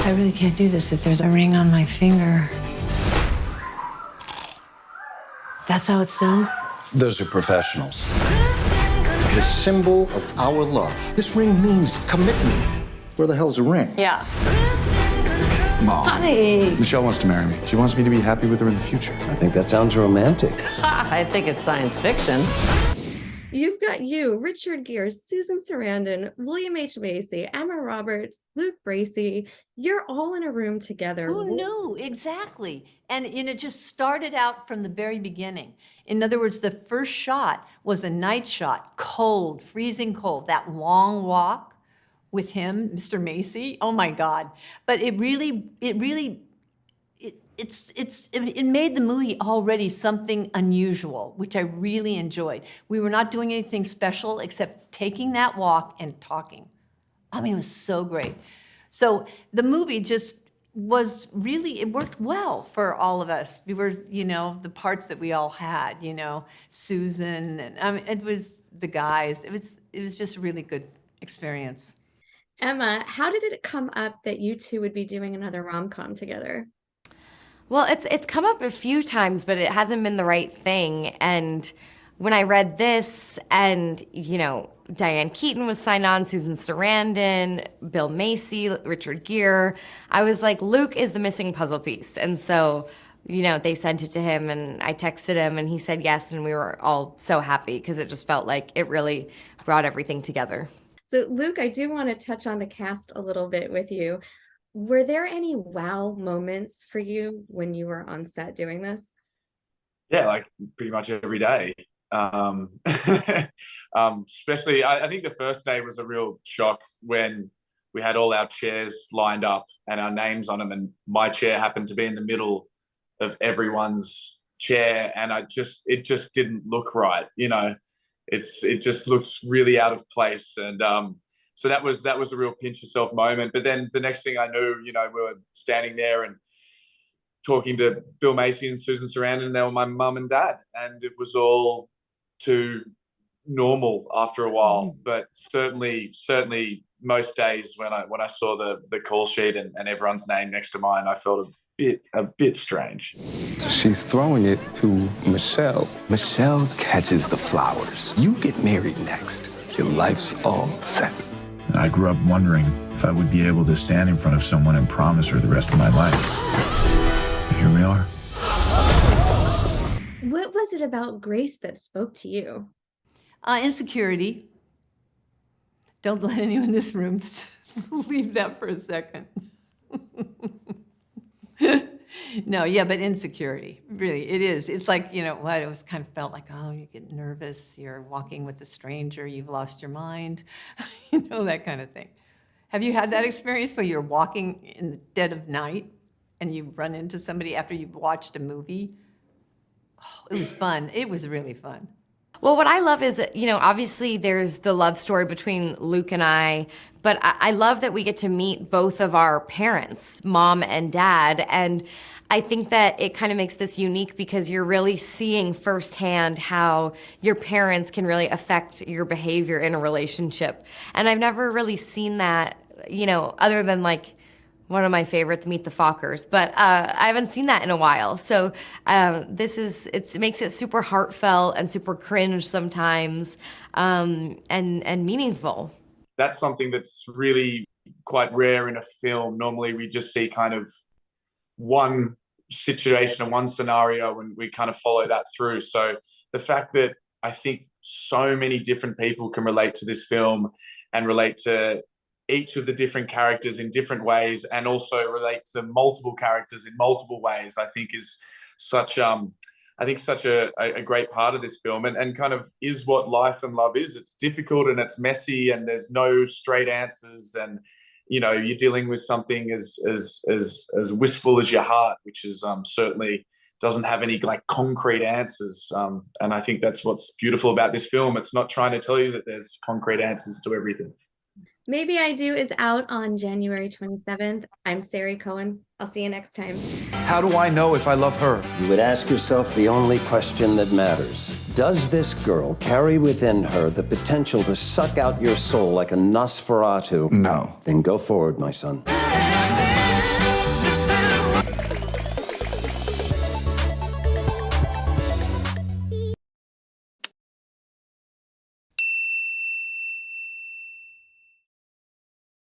I really can't do this if there's a ring on my finger. That's how it's done? Those are professionals. The symbol of our love. This ring means commitment. Where the hell's a ring? Yeah. Mom. Honey. Michelle wants to marry me. She wants me to be happy with her in the future. I think that sounds romantic. I think it's science fiction. You've got you, Richard Gere, Susan Sarandon, William H. Macy, Emma Roberts, Luke Bracey. You're all in a room together. Who knew? Exactly. And it just started out from the very beginning. In other words, the first shot was a night shot, cold, freezing cold, that long walk with him, Mr. Macy. Oh my God. But it made the movie already something unusual, which I really enjoyed. We were not doing anything special except taking that walk and talking. I mean, it was so great. So the movie just was really, it worked well for all of us. We were, the parts that we all had, Susan, and it was the guys. It was just a really good experience. Emma, how did it come up that you two would be doing another rom-com together? Well, it's come up a few times, but it hasn't been the right thing. And when I read this and, Diane Keaton was signed on, Susan Sarandon, Bill Macy, Richard Gere, I was like, Luke is the missing puzzle piece. And so, they sent it to him and I texted him and he said yes. And we were all so happy because it just felt like it really brought everything together. So Luke, I do want to touch on the cast a little bit with you. Were there any wow moments for you when you were on set doing this? Yeah, like pretty much every day. Especially, I think the first day was a real shock when we had all our chairs lined up and our names on them, and my chair happened to be in the middle of everyone's chair, and it just didn't look right. It just looks really out of place, and so that was a real pinch yourself moment. But then the next thing I knew, we were standing there and talking to Bill Macy and Susan Sarandon, and they were my mum and dad, and it was all too normal after a while. But certainly most days when I saw the call sheet and everyone's name next to mine, I felt a bit strange. She's throwing it to Michelle. Michelle catches the flowers. You get married next. Your life's all set. I grew up wondering if I would be able to stand in front of someone and promise her the rest of my life. But here we are. What was it about Grace that spoke to you? Insecurity. Don't let anyone in this room leave that for a second. No, yeah, but insecurity, really, it is. It's like, what, it was kind of felt like, oh, you get nervous, you're walking with a stranger, you've lost your mind, that kind of thing. Have you had that experience where you're walking in the dead of night and you run into somebody after you've watched a movie? Oh, it was fun. It was really fun. Well, what I love is that, obviously there's the love story between Luke and I, but I love that we get to meet both of our parents, mom and dad, and I think that it kind of makes this unique because you're really seeing firsthand how your parents can really affect your behavior in a relationship. And I've never really seen that, other than like one of my favorites, Meet the Fockers, but I haven't seen that in a while. So it makes it super heartfelt and super cringe sometimes, and meaningful. That's something that's really quite rare in a film. Normally we just see kind of one situation and one scenario and we kind of follow that through. So the fact that I think so many different people can relate to this film and relate to each of the different characters in different ways and also relate to multiple characters in multiple ways, I think is such a great part of this film and kind of is what life and love is. It's difficult and it's messy and there's no straight answers and you're dealing with something as wistful as your heart, which is certainly doesn't have any like concrete answers. And I think that's what's beautiful about this film. It's not trying to tell you that there's concrete answers to everything. Maybe I Do is out on January 27th. I'm Sari Cohen. I'll see you next time. How do I know if I love her? You would ask yourself the only question that matters. Does this girl carry within her the potential to suck out your soul like a Nosferatu? No. Then go forward, my son.